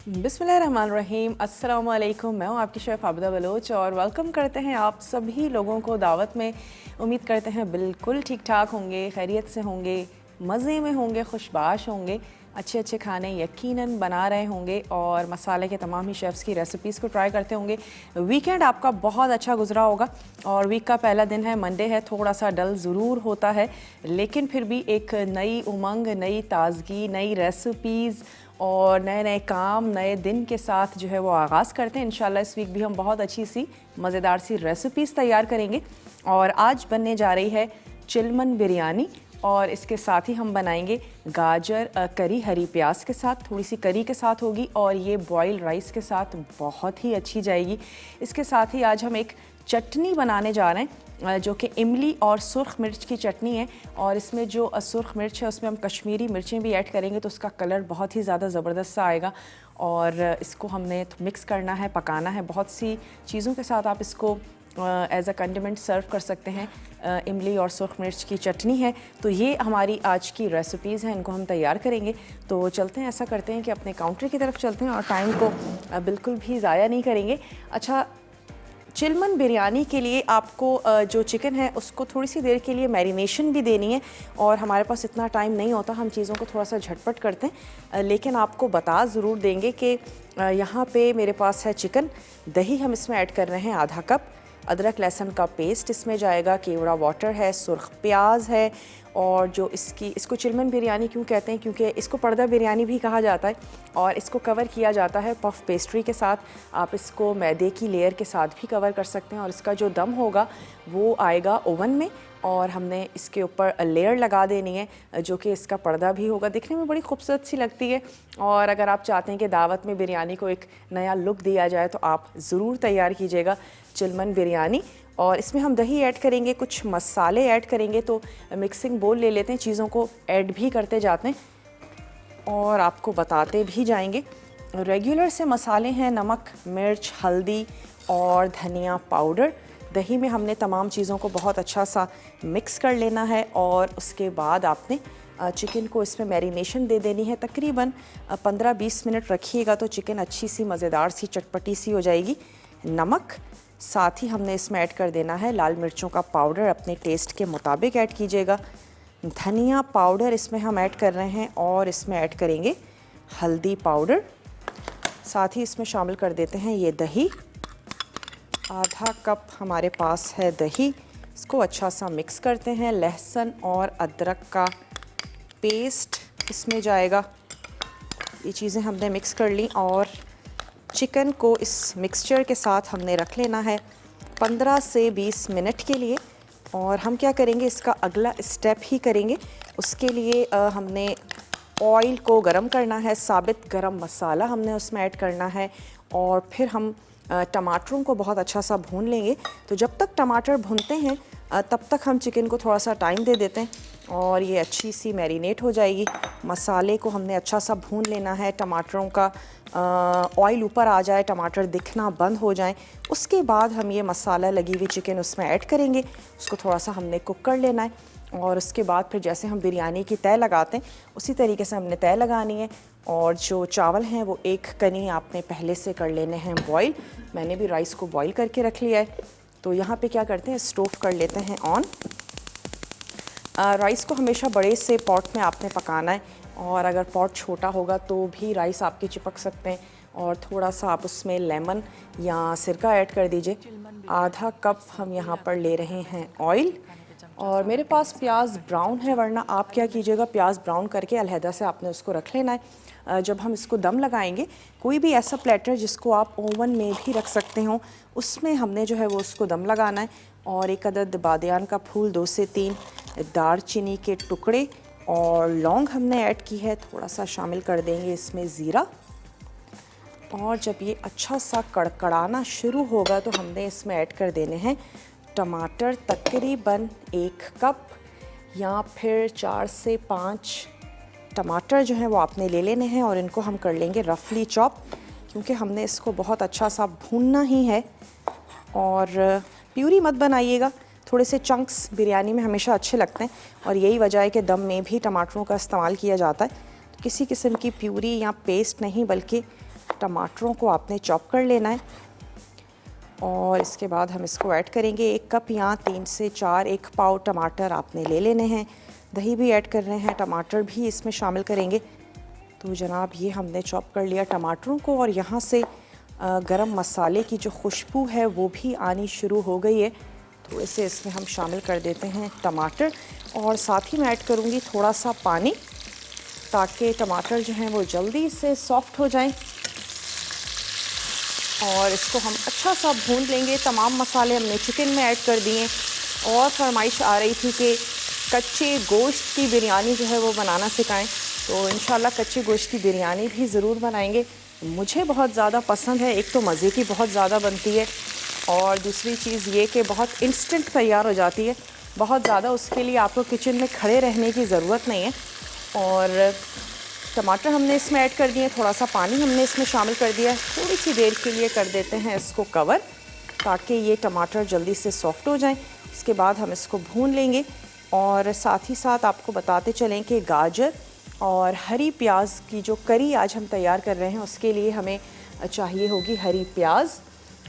बिस्मिल्लाहिर्रहमानिर्रहीम, अस्सलाम वालेकुम। मैं हूँ आपकी शेफ़ आबिदा बलोच और वेलकम करते हैं आप सभी लोगों को दावत में। उम्मीद करते हैं बिल्कुल ठीक ठाक होंगे, खैरियत से होंगे, मज़े में होंगे, खुशबाश होंगे, अच्छे अच्छे खाने यकीनन बना रहे होंगे और मसाले के तमाम ही शेफ़्स की रेसिपीज़ को ट्राई करते होंगे। वीकेंड आपका बहुत अच्छा गुजरा होगा और वीक का पहला दिन है, मंडे है, थोड़ा सा डल ज़रूर होता है, लेकिन फिर भी एक नई उमंग, नई ताज़गी, नई रेसिपीज़ और नए नए काम नए दिन के साथ जो है वो आगाज़ करते हैं। इंशाल्लाह इस वीक भी हम बहुत अच्छी सी मज़ेदार सी रेसिपीज़ तैयार करेंगे और आज बनने जा रही है चिलमन बिरयानी और इसके साथ ही हम बनाएंगे गाजर करी हरी प्याज के साथ, थोड़ी सी करी के साथ होगी और ये बॉइल्ड राइस के साथ बहुत ही अच्छी जाएगी। इसके साथ ही आज हम एक चटनी बनाने जा रहे हैं जो कि इमली और सुर्ख मिर्च की चटनी है और इसमें जो सुर्ख मिर्च है उसमें हम कश्मीरी मिर्चें भी ऐड करेंगे तो उसका कलर बहुत ही ज़्यादा ज़बरदस्त सा आएगा और इसको हमने मिक्स करना है, पकाना है। बहुत सी चीज़ों के साथ आप इसको एज अ कंडिमेंट सर्व कर सकते हैं। इमली और सुर्ख मिर्च की चटनी है। तो ये हमारी आज की रेसिपीज़ हैं, इनको हम तैयार करेंगे। तो चलते हैं, ऐसा करते हैं कि अपने काउंटर की तरफ चलते हैं और टाइम को बिल्कुल भी ज़ाया नहीं करेंगे। अच्छा, चिलमन बिरयानी के लिए आपको जो चिकन है उसको थोड़ी सी देर के लिए मैरिनेशन भी देनी है और हमारे पास इतना टाइम नहीं होता, हम चीज़ों को थोड़ा सा झटपट करते हैं, लेकिन आपको बता ज़रूर देंगे कि यहाँ पे मेरे पास है चिकन, दही हम इसमें ऐड कर रहे हैं आधा कप, अदरक लहसुन का पेस्ट इसमें जाएगा, केवड़ा वाटर है, सुर्ख प्याज है और जो इसको चिलमन बिरयानी क्यों कहते हैं, क्योंकि इसको पर्दा बिरयानी भी कहा जाता है और इसको कवर किया जाता है पफ पेस्ट्री के साथ। आप इसको मैदे की लेयर के साथ भी कवर कर सकते हैं और इसका जो दम होगा वो आएगा ओवन में और हमने इसके ऊपर लेयर लगा देनी है जो कि इसका पर्दा भी होगा। दिखने में बड़ी खूबसूरत सी लगती है और अगर आप चाहते हैं कि दावत में बिरयानी को एक नया लुक दिया जाए तो आप ज़रूर तैयार कीजिएगा चिलमन बिरयानी। और इसमें हम दही ऐड करेंगे, कुछ मसाले ऐड करेंगे, तो मिक्सिंग बोल ले लेते हैं, चीज़ों को ऐड भी करते जाते हैं और आपको बताते भी जाएंगे। रेगुलर से मसाले हैं नमक, मिर्च, हल्दी और धनिया पाउडर। दही में हमने तमाम चीज़ों को बहुत अच्छा सा मिक्स कर लेना है और उसके बाद आपने चिकन को इसमें मैरिनेशन दे देनी है। तकरीबन 15-20 मिनट रखिएगा तो चिकन अच्छी सी मज़ेदार सी चटपटी सी हो जाएगी। नमक, साथ ही हमने इसमें ऐड कर देना है लाल मिर्चों का पाउडर, अपने टेस्ट के मुताबिक ऐड कीजिएगा। धनिया पाउडर इसमें हम ऐड कर रहे हैं और इसमें ऐड करेंगे हल्दी पाउडर। साथ ही इसमें शामिल कर देते हैं ये दही, आधा कप हमारे पास है दही। इसको अच्छा सा मिक्स करते हैं। लहसुन और अदरक का पेस्ट इसमें जाएगा। ये चीज़ें हमने मिक्स कर ली और चिकन को इस मिक्सचर के साथ हमने रख लेना है 15 से 20 मिनट के लिए। और हम क्या करेंगे, इसका अगला स्टेप ही करेंगे। उसके लिए हमने ऑयल को गरम करना है, साबित गरम मसाला हमने उसमें ऐड करना है और फिर हम टमाटरों को बहुत अच्छा सा भून लेंगे। तो जब तक टमाटर भूनते हैं तब तक हम चिकन को थोड़ा सा टाइम दे देते हैं और ये अच्छी सी मैरिनेट हो जाएगी। मसाले को हमने अच्छा सा भून लेना है, टमाटरों का ऑयल ऊपर आ जाए, टमाटर दिखना बंद हो जाए, उसके बाद हम ये मसाला लगी हुई चिकन उसमें ऐड करेंगे। उसको थोड़ा सा हमने कुक कर लेना है और उसके बाद फिर जैसे हम बिरयानी की तय लगाते हैं उसी तरीके से हमने तय लगानी है। और जो चावल हैं वो एक कनी आपने पहले से कर लेने हैं बॉईल। मैंने भी राइस को बॉईल करके रख लिया है। तो यहाँ पे क्या करते हैं, स्टोव कर लेते हैं ऑन। राइस को हमेशा बड़े से पॉट में आपने पकाना है और अगर पॉट छोटा होगा तो भी राइस आपके चिपक सकते हैं। और थोड़ा सा आप उसमें लेमन या सिरका ऐड कर दीजिए। आधा कप हम यहाँ पर ले रहे हैं ऑयल और मेरे पास प्याज ब्राउन है, वरना आप क्या कीजिएगा, प्याज ब्राउन करके अलहदा से आपने उसको रख लेना है। जब हम इसको दम लगाएंगे, कोई भी ऐसा प्लेटर जिसको आप ओवन में भी रख सकते हो, उसमें हमने जो है वो उसको दम लगाना है। और एक अदद बादियान का फूल, 2 से 3 दालचीनी के टुकड़े और लौंग हमने ऐड की है, थोड़ा सा शामिल कर देंगे इसमें ज़ीरा। और जब ये अच्छा सा कड़कड़ाना शुरू होगा तो हमने इसमें ऐड कर देने हैं टमाटर, तकरीबन 1 कप या फिर 4 से 5 टमाटर जो हैं वो आपने ले लेने हैं और इनको हम कर लेंगे रफली चॉप, क्योंकि हमने इसको बहुत अच्छा सा भूनना ही है। और प्यूरी मत बनाइएगा, थोड़े से चंक्स बिरयानी में हमेशा अच्छे लगते हैं और यही वजह है कि दम में भी टमाटरों का इस्तेमाल किया जाता है। तो किसी किस्म की प्यूरी या पेस्ट नहीं, बल्कि टमाटरों को आपने चॉप कर लेना है और इसके बाद हम इसको ऐड करेंगे। 1 कप या 3 से 4 1 पाव टमाटर आपने ले लेने हैं। दही भी ऐड कर रहे हैं, टमाटर भी इसमें शामिल करेंगे। तो जनाब ये हमने चॉप कर लिया टमाटरों को और यहाँ से गरम मसाले की जो खुशबू है वो भी आनी शुरू हो गई है। तो इसे इसमें हम शामिल कर देते हैं टमाटर और साथ ही मैं ऐड करूँगी थोड़ा सा पानी ताकि टमाटर जो हैं वो जल्दी से सॉफ्ट हो जाएं। और इसको हम अच्छा सा भून लेंगे। तमाम मसाले हमने चिकन में ऐड कर दिए और फरमाइश आ रही थी कि कच्चे गोश्त की बिरयानी जो है वो बनाना सिखाएं, तो इंशाल्लाह कच्चे गोश्त की बिरयानी भी ज़रूर बनाएंगे। मुझे बहुत ज़्यादा पसंद है, एक तो मज़े की बहुत ज़्यादा बनती है और दूसरी चीज़ ये कि बहुत इंस्टेंट तैयार हो जाती है। बहुत ज़्यादा उसके लिए आपको किचन में खड़े रहने की ज़रूरत नहीं है। और टमाटर हमने इसमें ऐड कर दिए, थोड़ा सा पानी हमने इसमें शामिल कर दिया है। थोड़ी सी देर के लिए कर देते हैं इसको कवर ताकि ये टमाटर जल्दी से सॉफ्ट हो जाएं। इसके बाद हम इसको भून लेंगे और साथ ही साथ आपको बताते चलें कि गाजर और हरी प्याज की जो करी आज हम तैयार कर रहे हैं उसके लिए हमें चाहिए होगी हरी प्याज।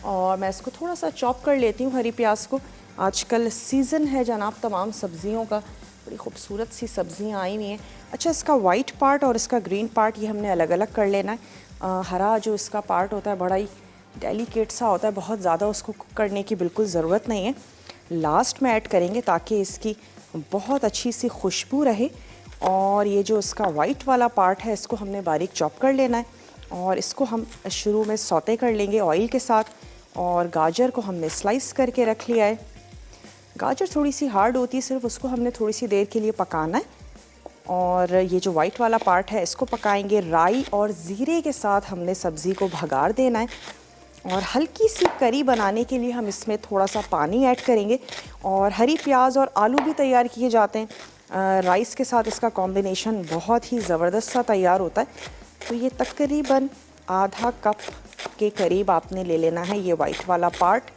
और मैं इसको थोड़ा सा चॉप कर लेती हूँ हरी प्याज को। आजकल सीज़न है जनाब तमाम सब्ज़ियों का, बड़ी खूबसूरत सी सब्ज़ियाँ आई हुई हैं। अच्छा, इसका वाइट पार्ट और इसका ग्रीन पार्ट ये हमने अलग अलग कर लेना है। हरा जो इसका पार्ट होता है बड़ा ही डेलिकेट सा होता है, बहुत ज़्यादा उसको कुक करने की बिल्कुल ज़रूरत नहीं है। लास्ट में ऐड करेंगे ताकि इसकी बहुत अच्छी सी खुशबू रहे। और ये जो इसका वाइट वाला पार्ट है इसको हमने बारीक चॉप कर लेना है और इसको हम शुरू में सौते कर लेंगे ऑयल के साथ। और गाजर को हमने स्लाइस करके रख लिया है। गाजर थोड़ी सी हार्ड होती है, सिर्फ उसको हमने थोड़ी सी देर के लिए पकाना है। और ये जो वाइट वाला पार्ट है इसको पकाएंगे। राई और ज़ीरे के साथ हमने सब्ज़ी को भगार देना है और हल्की सी करी बनाने के लिए हम इसमें थोड़ा सा पानी ऐड करेंगे। और हरी प्याज और आलू भी तैयार किए जाते हैं राइस के साथ, इसका कॉम्बिनेशन बहुत ही ज़बरदस्त सा तैयार होता है। तो ये तकरीबन आधा कप के करीब आपने ले लेना है ये वाइट वाला पार्ट।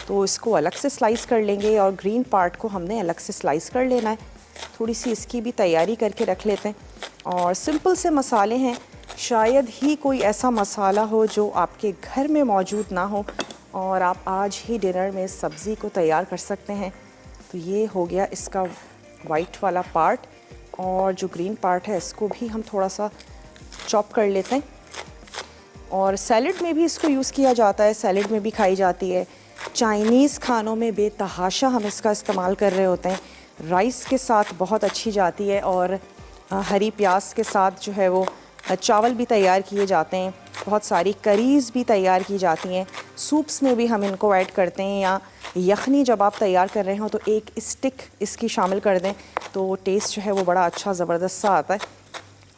तो इसको अलग से स्लाइस कर लेंगे और ग्रीन पार्ट को हमने अलग से स्लाइस कर लेना है। थोड़ी सी इसकी भी तैयारी करके रख लेते हैं। और सिंपल से मसाले हैं, शायद ही कोई ऐसा मसाला हो जो आपके घर में मौजूद ना हो और आप आज ही डिनर में सब्ज़ी को तैयार कर सकते हैं। तो ये हो गया इसका वाइट वाला पार्ट। और जो ग्रीन पार्ट है इसको भी हम थोड़ा सा चॉप कर लेते हैं। और सैलड में भी इसको यूज़ किया जाता है, सैलड में भी खाई जाती है। चाइनीज़ खानों में बेतहाशा हम इसका इस्तेमाल कर रहे होते हैं। राइस के साथ बहुत अच्छी जाती है और हरी प्याज के साथ जो है वो चावल भी तैयार किए जाते हैं। बहुत सारी करीज़ भी तैयार की जाती हैं, सूप्स में भी हम इनको ऐड करते हैं। या यखनी जब आप तैयार कर रहे हो तो एक स्टिक इसकी शामिल कर दें तो टेस्ट जो है वो बड़ा अच्छा ज़बरदस्त सा आता है।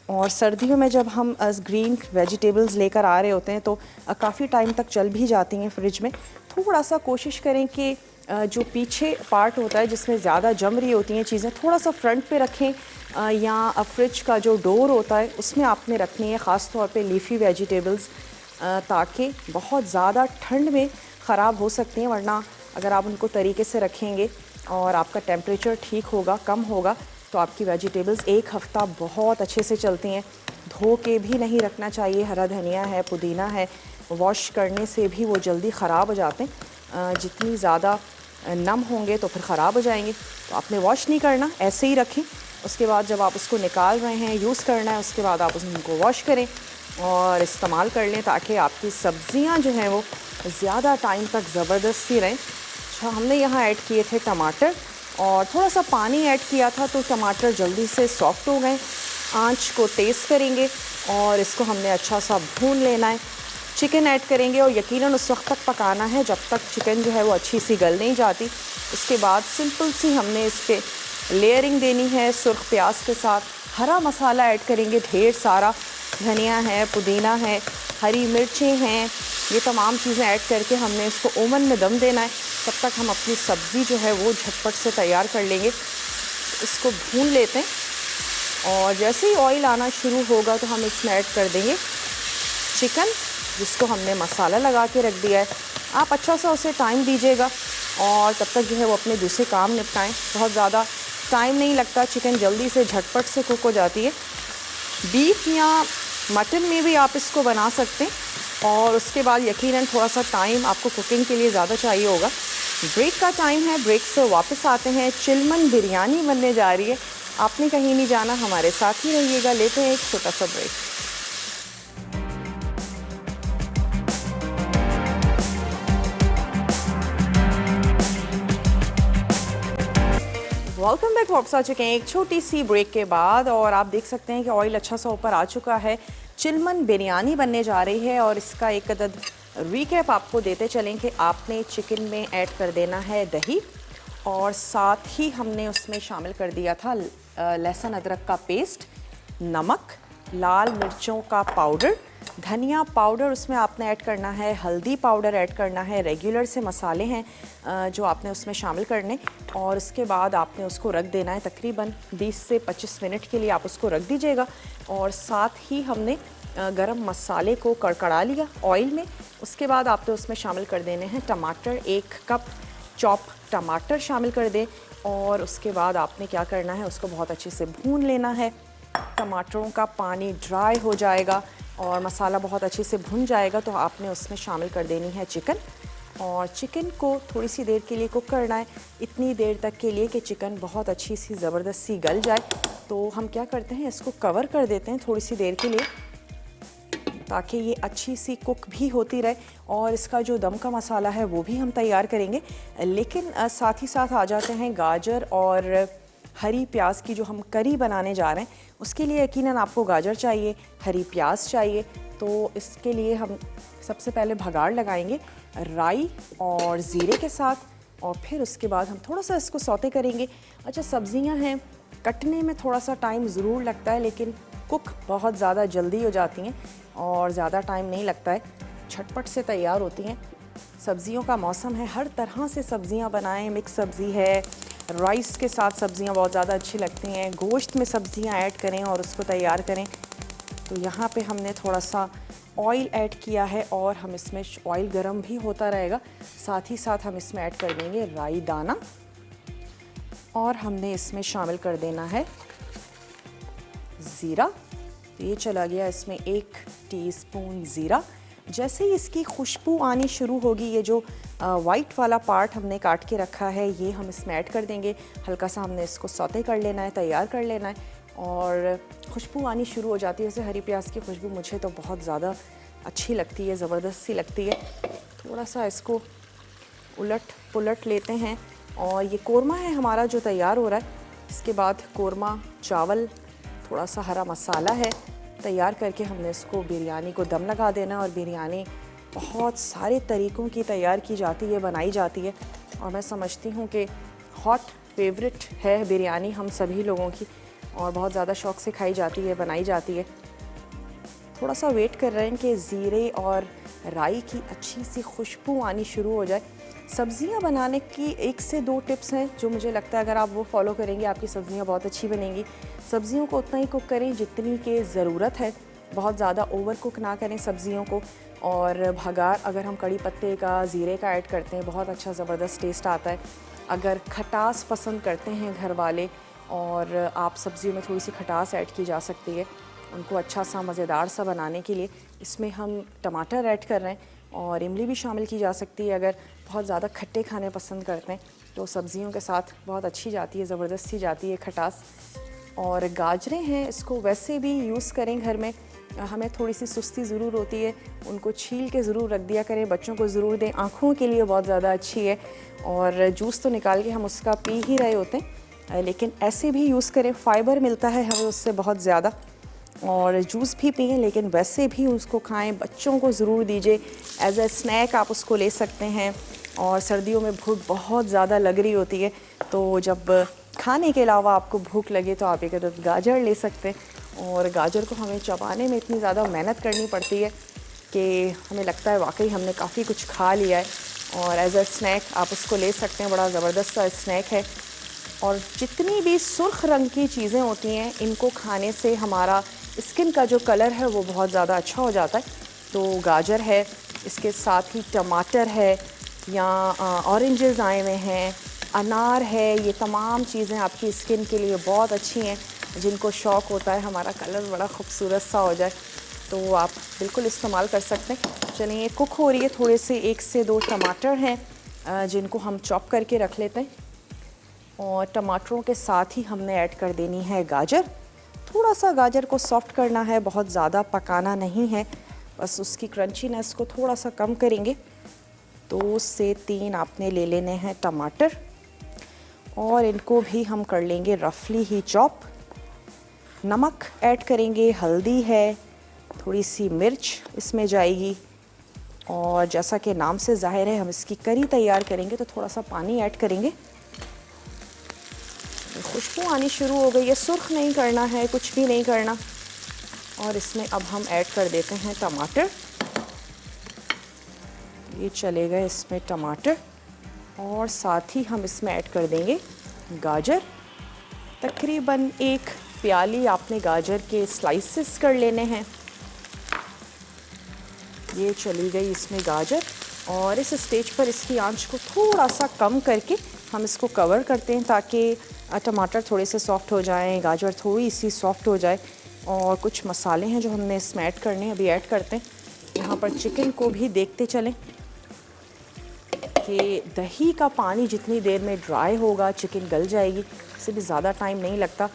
और सर्दियों में जब हम ग्रीन वेजिटेबल्स लेकर आ रहे होते हैं तो काफ़ी टाइम तक चल भी जाती हैं फ्रिज में। थोड़ा सा कोशिश करें कि जो पीछे पार्ट होता है जिसमें ज़्यादा जम रही होती हैं चीज़ें, थोड़ा सा फ्रंट पे रखें या फ्रिज का जो डोर होता है उसमें आपने रखनी है, ख़ास तौर पे लीफी वेजिटेबल्स, ताकि बहुत ज़्यादा ठंड में ख़राब हो सकती हैं। वरना अगर आप उनको तरीके से रखेंगे और आपका टेम्परेचर ठीक होगा, कम होगा, तो आपकी वेजिटेबल्स 1 हफ़्ता बहुत अच्छे से चलती हैं। धो के भी नहीं रखना चाहिए। हरा धनिया है, पुदीना है, वॉश करने से भी वो जल्दी ख़राब हो जाते हैं। जितनी ज़्यादा नम होंगे तो फिर ख़राब हो जाएंगे। तो आपने वॉश नहीं करना, ऐसे ही रखें। उसके बाद जब आप उसको निकाल रहे हैं, यूज़ करना है, उसके बाद आप उनको वॉश करें और इस्तेमाल कर लें ताकि आपकी सब्ज़ियाँ जो हैं वो ज़्यादा टाइम तक ज़बरदस्त सी रहें। अच्छा, हमने यहाँ ऐड किए थे टमाटर और थोड़ा सा पानी ऐड किया था तो टमाटर जल्दी से सॉफ्ट हो गए। आंच को तेज़ करेंगे और इसको हमने अच्छा सा भून लेना है। चिकन ऐड करेंगे और यकीनन उस वक्त तक पकाना है जब तक चिकन जो है वो अच्छी सी गल नहीं जाती। इसके बाद सिंपल सी हमने इस पर लेयरिंग देनी है सुर्ख प्याज के साथ। हरा मसाला ऐड करेंगे ढेर सारा, धनिया है, पुदीना है, हरी मिर्चें हैं, ये तमाम चीज़ें ऐड करके हमने इसको ओवन में दम देना है। तब तक हम अपनी सब्ज़ी जो है वो झटपट से तैयार कर लेंगे। इसको भून लेते हैं और जैसे ही ऑयल आना शुरू होगा तो हम इसमें ऐड कर देंगे चिकन, जिसको हमने मसाला लगा के रख दिया है। आप अच्छा सा उसे टाइम दीजिएगा और तब तक जो है वो अपने दूसरे काम निपटाएं। बहुत ज़्यादा टाइम नहीं लगता, चिकन जल्दी से झटपट से कुक हो जाती है। बीफ या मटन में भी आप इसको बना सकते हैं। और उसके बाद यकीनन थोड़ा सा टाइम आपको कुकिंग के लिए ज़्यादा चाहिए होगा। ब्रेक का टाइम है, ब्रेक से वापस आते हैं। चिलमन बिरयानी बनने जा रही है, आपने कहीं नहीं जाना, हमारे साथ ही रहिएगा। लेते हैं एक छोटा सा ब्रेक। Welcome back. वापस आ चुके हैं एक छोटी सी ब्रेक के बाद और आप देख सकते हैं कि ऑयल अच्छा सा ऊपर आ चुका है। चिलमन बिरयानी बनने जा रही है और इसका एक अदद रिकैप आपको देते चलें कि आपने चिकन में ऐड कर देना है दही और साथ ही हमने उसमें शामिल कर दिया था लहसुन अदरक का पेस्ट, नमक, लाल मिर्चों का पाउडर, धनिया पाउडर उसमें आपने ऐड करना है, हल्दी पाउडर ऐड करना है, रेगुलर से मसाले हैं जो आपने उसमें शामिल करने और उसके बाद आपने उसको रख देना है तकरीबन 20 से 25 मिनट के लिए आप उसको रख दीजिएगा। और साथ ही हमने गरम मसाले को कड़कड़ा लिया ऑयल में। उसके बाद आपने उसमें शामिल कर देने हैं टमाटर, 1 कप चॉप टमाटर शामिल कर दें और उसके बाद आपने क्या करना है, उसको बहुत अच्छे से भून लेना है। टमाटरों का पानी ड्राई हो जाएगा और मसाला बहुत अच्छे से भुन जाएगा तो आपने उसमें शामिल कर देनी है चिकन और चिकन को थोड़ी सी देर के लिए कुक करना है, इतनी देर तक के लिए कि चिकन बहुत अच्छी सी ज़बरदस्त सी गल जाए। तो हम क्या करते हैं, इसको कवर कर देते हैं थोड़ी सी देर के लिए ताकि ये अच्छी सी कुक भी होती रहे और इसका जो दम का मसाला है वो भी हम तैयार करेंगे। लेकिन साथ ही साथ आ जाते हैं गाजर और हरी प्याज की जो हम करी बनाने जा रहे हैं उसके लिए यकीनन आपको गाजर चाहिए, हरी प्याज चाहिए। तो इसके लिए हम सबसे पहले भगाड़ लगाएंगे राई और ज़ीरे के साथ और फिर उसके बाद हम थोड़ा सा इसको सौते करेंगे। अच्छा, सब्ज़ियां हैं, कटने में थोड़ा सा टाइम ज़रूर लगता है लेकिन कुक बहुत ज़्यादा जल्दी हो जाती हैं और ज़्यादा टाइम नहीं लगता है, झटपट से तैयार होती हैं। सब्ज़ियों का मौसम है, हर तरह से सब्ज़ियां बनाएं। मिक्स सब्ज़ी है, राइस के साथ सब्ज़ियां बहुत ज़्यादा अच्छी लगती हैं, गोश्त में सब्ज़ियां ऐड करें और उसको तैयार करें। तो यहाँ पे हमने थोड़ा सा ऑयल ऐड किया है और हम इसमें ऑयल गरम भी होता रहेगा। साथ ही साथ हम इसमें ऐड कर देंगे राई दाना और हमने इसमें शामिल कर देना है ज़ीरा। तो ये चला गया इसमें 1 टीस्पून ज़ीरा। जैसे ही इसकी खुशबू आनी शुरू होगी, ये जो वाइट वाला पार्ट हमने काट के रखा है ये हम इसमें ऐड कर देंगे। हल्का सा हमने इसको सौते कर लेना है, तैयार कर लेना है और खुशबू आनी शुरू हो जाती है। जैसे हरी प्याज की खुशबू मुझे तो बहुत ज़्यादा अच्छी लगती है, ज़बरदस्त सी लगती है। थोड़ा सा इसको उलट पुलट लेते हैं और ये कोरमा है हमारा जो तैयार हो रहा है। इसके बाद कोरमा, चावल, थोड़ा सा हरा मसाला है, तैयार करके हमने इसको बिरयानी को दम लगा देना। और बिरयानी बहुत सारे तरीक़ों की तैयार की जाती है, बनाई जाती है और मैं समझती हूँ कि हॉट फेवरेट है बिरयानी हम सभी लोगों की और बहुत ज़्यादा शौक़ से खाई जाती है, बनाई जाती है। थोड़ा सा वेट कर रहे हैं कि ज़ीरे और राई की अच्छी सी खुशबू आनी शुरू हो जाए। सब्ज़ियाँ बनाने की 1 से 2 टिप्स हैं जो मुझे लगता है अगर आप वो फॉलो करेंगे आपकी सब्ज़ियाँ बहुत अच्छी बनेंगी। सब्ज़ियों को उतना ही कुक करें जितनी की ज़रूरत है, बहुत ज़्यादा ओवर कुक ना करें सब्ज़ियों को। और भगार अगर हम कड़ी पत्ते का, ज़ीरे का ऐड करते हैं बहुत अच्छा ज़बरदस्त टेस्ट आता है। अगर खटास पसंद करते हैं घर वाले और आप सब्ज़ियों में थोड़ी सी खटास ऐड की जा सकती है उनको अच्छा सा मज़ेदार सा बनाने के लिए। इसमें हम टमाटर ऐड कर रहे हैं और इमली भी शामिल की जा सकती है। अगर बहुत ज़्यादा खट्टे खाने पसंद करते हैं तो सब्ज़ियों के साथ बहुत अच्छी जाती है, ज़बरदस्त सी जाती है खटास। और गाजरें हैं, इसको वैसे भी यूज़ करें घर में, हमें थोड़ी सी सुस्ती ज़रूर होती है, उनको छील के ज़रूर रख दिया करें, बच्चों को ज़रूर दें, आँखों के लिए बहुत ज़्यादा अच्छी है। और जूस तो निकाल के हम उसका पी ही रहे होते हैं लेकिन ऐसे भी यूज़ करें, फ़ाइबर मिलता है हमें उससे बहुत ज़्यादा। और जूस भी पिएं लेकिन वैसे भी उसको खाएं, बच्चों को ज़रूर दीजिए, एज ए स्नैक आप उसको ले सकते हैं। और सर्दियों में भूख बहुत ज़्यादा लग रही होती है तो जब खाने के अलावा आपको भूख लगे तो आप एक अदद गाजर ले सकते हैं। और गाजर को हमें चबाने में इतनी ज़्यादा मेहनत करनी पड़ती है कि हमें लगता है वाकई हमने काफ़ी कुछ खा लिया है। और एज ए स्नैक आप उसको ले सकते हैं, बड़ा ज़बरदस्त सा स्नैक है। और जितनी भी सुर्ख रंग की चीज़ें होती हैं इनको खाने से हमारा स्किन का जो कलर है वो बहुत ज़्यादा अच्छा हो जाता है। तो गाजर है, इसके साथ ही टमाटर है या ऑरेंजेस आए हुए हैं, अनार है, ये तमाम चीज़ें आपकी स्किन के लिए बहुत अच्छी हैं। जिनको शौक़ होता है हमारा कलर बड़ा खूबसूरत सा हो जाए तो आप बिल्कुल इस्तेमाल कर सकते हैं। चलिए, ये कुक हो रही है, थोड़े से 1 से 2 टमाटर हैं जिनको हम चॉप करके रख लेते हैं। और टमाटरों के साथ ही हमने ऐड कर देनी है गाजर। थोड़ा सा गाजर को सॉफ्ट करना है, बहुत ज़्यादा पकाना नहीं है, बस उसकी क्रंचीनेस को थोड़ा सा कम करेंगे। 2 से 3 आपने ले लेने हैं टमाटर और इनको भी हम कर लेंगे रफली ही चॉप। नमक ऐड करेंगे, हल्दी है, थोड़ी सी मिर्च इसमें जाएगी और जैसा कि नाम से ज़ाहिर है हम इसकी करी तैयार करेंगे तो थोड़ा सा पानी ऐड करेंगे। खुशबू आनी शुरू हो गई है, सुर्ख नहीं करना है, कुछ भी नहीं करना। और इसमें अब हम ऐड कर देते हैं टमाटर। ये चले गए इसमें टमाटर और साथ ही हम इसमें ऐड कर देंगे गाजर। तकरीबन 1 प्याली आपने गाजर के स्लाइसेस कर लेने हैं। ये चली गई इसमें गाजर और इस स्टेज पर इसकी आंच को थोड़ा सा कम करके हम इसको कवर करते हैं ताकि टमाटर थोड़े से सॉफ्ट हो जाएं, गाजर थोड़ी सी सॉफ्ट हो जाए। और कुछ मसाले हैं जो हमने इसमें ऐड करने हैं, अभी ऐड करते हैं। यहाँ पर चिकन को भी देखते चलें कि दही का पानी जितनी देर में ड्राई होगा चिकन गल जाएगी, इससे भी ज़्यादा टाइम नहीं लगता।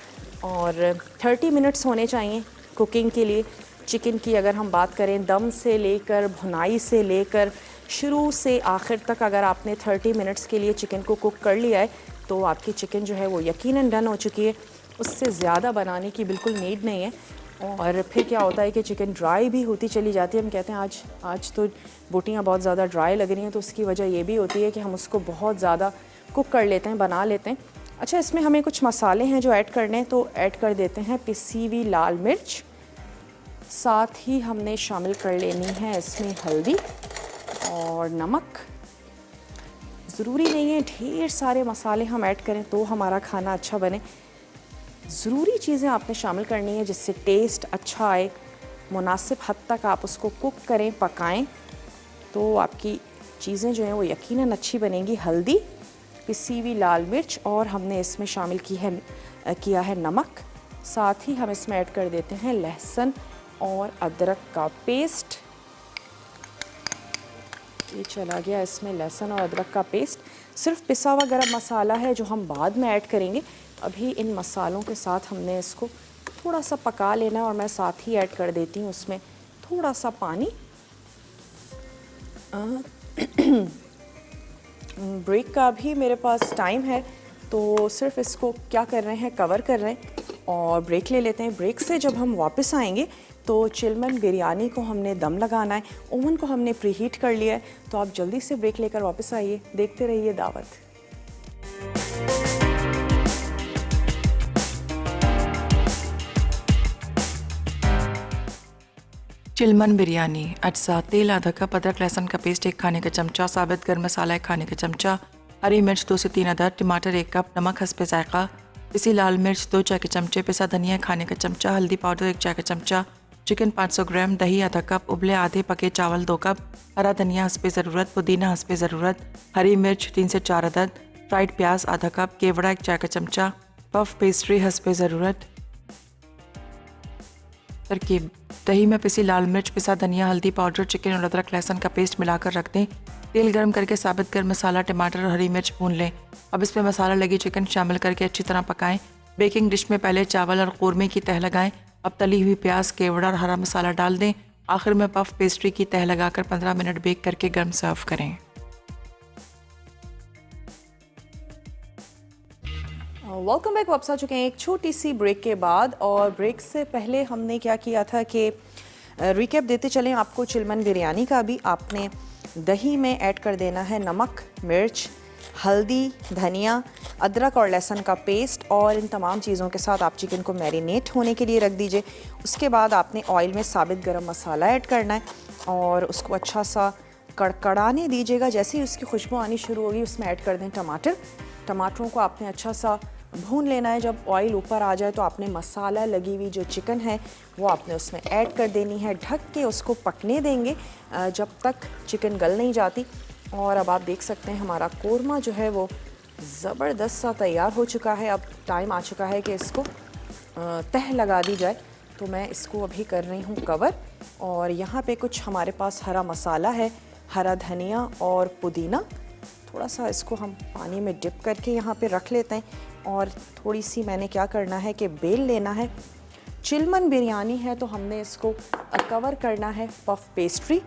और 30 मिनट्स होने चाहिए कुकिंग के लिए। चिकन की अगर हम बात करें, दम से लेकर भुनाई से लेकर शुरू से आखिर तक अगर आपने 30 मिनट्स के लिए चिकन को कुक कर लिया है तो आपकी चिकन जो है वो यकीनन डन हो चुकी है। उससे ज़्यादा बनाने की बिल्कुल नीड नहीं है। और फिर क्या होता है कि चिकन ड्राई भी होती चली जाती है। हम कहते हैं आज तो बोटियाँ बहुत ज़्यादा ड्राई लग रही हैं, तो उसकी वजह ये भी होती है कि हम उसको बहुत ज़्यादा कुक कर लेते हैं, बना लेते हैं। अच्छा, इसमें हमें कुछ मसाले हैं जो ऐड करने हैं, तो ऐड कर देते हैं पिसी हुई लाल मिर्च। साथ ही हमने शामिल कर लेनी है इसमें हल्दी और नमक। ज़रूरी नहीं है ढेर सारे मसाले हम ऐड करें तो हमारा खाना अच्छा बने। ज़रूरी चीज़ें आपने शामिल करनी है जिससे टेस्ट अच्छा आए। मुनासिब हद तक आप उसको कुक करें, पकाएं, तो आपकी चीज़ें जो हैं वो यकीनन अच्छी बनेंगी। हल्दी, पिसी हुई लाल मिर्च और हमने इसमें शामिल किया है नमक। साथ ही हम इसमें ऐड कर देते हैं लहसुन और अदरक का पेस्ट। ये चला गया इसमें लहसुन और अदरक का पेस्ट। सिर्फ पिसा हुआ गरम मसाला है जो हम बाद में ऐड करेंगे। अभी इन मसालों के साथ हमने इसको थोड़ा सा पका लेना है और मैं साथ ही ऐड कर देती हूँ उसमें थोड़ा सा पानी। ब्रेक का भी मेरे पास टाइम है तो सिर्फ इसको क्या कर रहे हैं, कवर कर रहे हैं और ब्रेक ले लेते हैं। ब्रेक से जब हम वापस आएंगे तो चिलमन बिरयानी को हमने दम लगाना है। ओवन को हमने प्रीहीट कर लिया है, तो आप जल्दी से ब्रेक लेकर वापस आइए, देखते रहिए दावत। चिलमन बिरयानी। अज्जा: तेल आधा कप, अदरक लहसुन का पेस्ट 1 खाने का चमचा, साबित गर्म मसाला 1 खाने का चमचा, हरी मिर्च 2 से 3 अदद, टमाटर 1 कप, नमक हस्बे जायका, पिसी लाल मिर्च 2 चाय के चमचे, पिसा धनिया खाने का चमचा, हल्दी पाउडर 1 चाय का चमचा, चिकन 500 ग्राम, दही आधा कप, उबले आधे पके चावल 2 कप, हरा धनिया हस्बे ज़रूरत, पुदीना हस्बे ज़रूरत, हरी मिर्च 3 से 4 अदद, फ्राइड प्याज आधा कप, केवड़ा 1 चाय का चमचा, पफ पेस्ट्री हस्बे ज़रूरत। तरकीब: दही में पिसी लाल मिर्च, पिसा धनिया, हल्दी पाउडर, चिकन और अदरक लहसुन का पेस्ट मिलाकर रख दें। तेल गर्म करके साबित गर्म मसाला, टमाटर और हरी मिर्च भून लें। अब इसमें मसाला लगी चिकन शामिल करके अच्छी तरह पकाएं। बेकिंग डिश में पहले चावल और कौरमे की तह लगाएं। अब तली हुई प्याज, केवड़ा और हरा मसाला डाल दें। आखिर में पफ पेस्ट्री की तह लगाकर 15 मिनट बेक करके गर्म सर्व करें। Welcome back. वापस आ चुके हैं एक छोटी सी ब्रेक के बाद। और ब्रेक से पहले हमने क्या किया था कि रिकैप देते चलें आपको चिलमन बिरयानी का भी। आपने दही में ऐड कर देना है नमक, मिर्च, हल्दी, धनिया, अदरक और लहसुन का पेस्ट और इन तमाम चीज़ों के साथ आप चिकन को मैरिनेट होने के लिए रख दीजिए। उसके बाद आपने ऑयल में साबित गरम मसाला ऐड करना है और उसको अच्छा सा कड़कड़ाने दीजिएगा। जैसे ही उसकी खुशबू आनी शुरू होगी उसमें ऐड कर दें टमाटर। टमाटरों को आपने अच्छा सा भून लेना है। जब ऑयल ऊपर आ जाए तो आपने मसाला लगी हुई जो चिकन है वो आपने उसमें ऐड कर देनी है। ढक के उसको पकने देंगे जब तक चिकन गल नहीं जाती। और अब आप देख सकते हैं हमारा कोरमा जो है वो ज़बरदस्त सा तैयार हो चुका है। अब टाइम आ चुका है कि इसको तह लगा दी जाए। तो मैं इसको अभी कर रही हूँ कवर। और यहाँ पे कुछ हमारे पास हरा मसाला है, हरा धनिया और पुदीना। थोड़ा सा इसको हम पानी में डिप करके यहाँ पे रख लेते हैं। और थोड़ी सी मैंने क्या करना है कि बेल लेना है। चिलमन बिरयानी है तो हमने इसको कवर करना है पफ पेस्ट्री।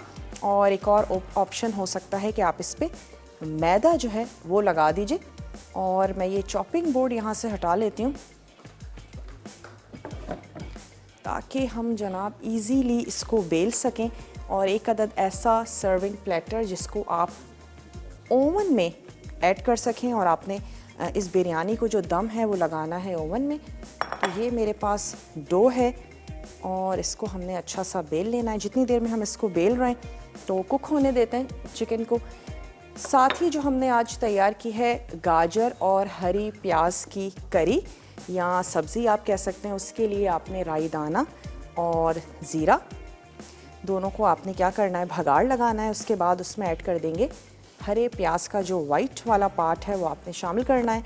और एक और ऑप्शन हो सकता है कि आप इस पर मैदा जो है वो लगा दीजिए। और मैं ये चॉपिंग बोर्ड यहाँ से हटा लेती हूँ ताकि हम जनाब इजीली इसको बेल सकें। और एक अदद ऐसा सर्विंग प्लेटर जिसको आप ओवन में ऐड कर सकें। और आपने इस बिरयानी को जो दम है वो लगाना है ओवन में। तो ये मेरे पास डो है और इसको हमने अच्छा सा बेल लेना है। जितनी देर में हम इसको बेल रहे हैं तो कुक होने देते हैं चिकन को। साथ ही जो हमने आज तैयार की है गाजर और हरी प्याज की करी या सब्ज़ी आप कह सकते हैं, उसके लिए आपने राई दाना और ज़ीरा दोनों को आपने क्या करना है, भगाड़ लगाना है। उसके बाद उसमें ऐड कर देंगे हरे प्याज का जो वाइट वाला पार्ट है वो आपने शामिल करना है।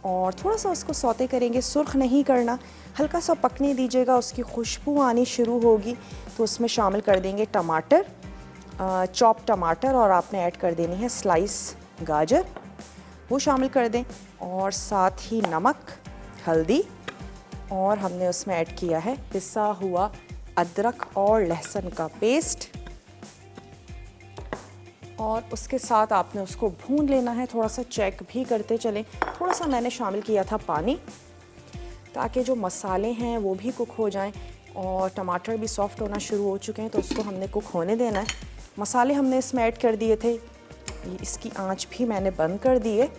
और थोड़ा सा उसको सौते करेंगे, सुर्ख नहीं करना, हल्का सा पकने दीजिएगा। उसकी खुशबू आनी शुरू होगी तो उसमें शामिल कर देंगे टमाटर, चॉप टमाटर, और आपने ऐड कर देनी है स्लाइस गाजर, वो शामिल कर दें। और साथ ही नमक, हल्दी, और हमने उसमें ऐड किया है पिसा हुआ अदरक और लहसुन का पेस्ट। और उसके साथ आपने उसको भून लेना है। थोड़ा सा चेक भी करते चलें। थोड़ा सा मैंने शामिल किया था पानी ताकि जो मसाले हैं वो भी कुक हो जाएं। और टमाटर भी सॉफ्ट होना शुरू हो चुके हैं तो उसको हमने कुक होने देना है। मसाले हमने इसमें ऐड कर दिए थे, इसकी आंच भी मैंने बंद कर दी है।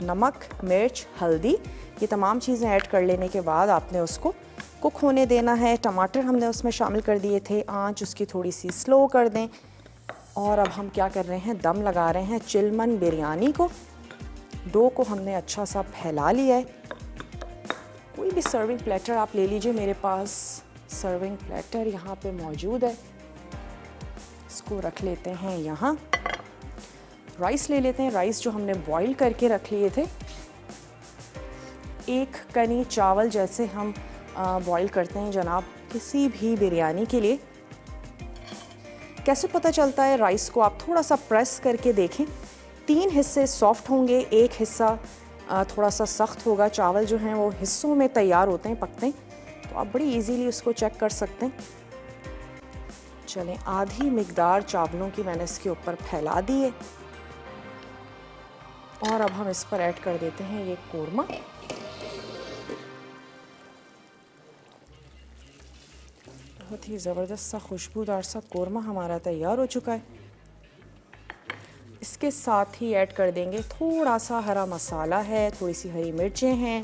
नमक, मिर्च, हल्दी, ये तमाम चीज़ें ऐड कर लेने के बाद आपने उसको कुक होने देना है। टमाटर हमने उसमें शामिल कर दिए थे, आंच उसकी थोड़ी सी स्लो कर दें। और अब हम क्या कर रहे हैं, दम लगा रहे हैं चिलमन बिरयानी को। डो को हमने अच्छा सा फैला लिया है। कोई भी सर्विंग प्लेटर आप ले लीजिए, मेरे पास सर्विंग प्लेटर यहाँ पे मौजूद है। इसको रख लेते हैं यहाँ। राइस ले लेते हैं, राइस जो हमने बॉईल करके रख लिए थे। एक कनी चावल जैसे हम बॉईल करते हैं जनाब किसी भी बिरयानी के लिए। कैसे पता चलता है, राइस को आप थोड़ा सा प्रेस करके देखें। 3 हिस्से सॉफ्ट होंगे, एक हिस्सा थोड़ा सा सख्त होगा। चावल जो हैं वो हिस्सों में तैयार होते हैं, पकते हैं, तो आप बड़ी इजीली उसको चेक कर सकते हैं। चलें, आधी मिकदार चावलों की मैंने इसके ऊपर फैला दी है। और अब हम इस पर ऐड कर देते हैं ये कोरमा। बहुत ही ज़बरदस्त सा खुशबूदार सा कोरमा हमारा तैयार हो चुका है। इसके साथ ही ऐड कर देंगे थोड़ा सा हरा मसाला है, थोड़ी सी हरी मिर्चें हैं,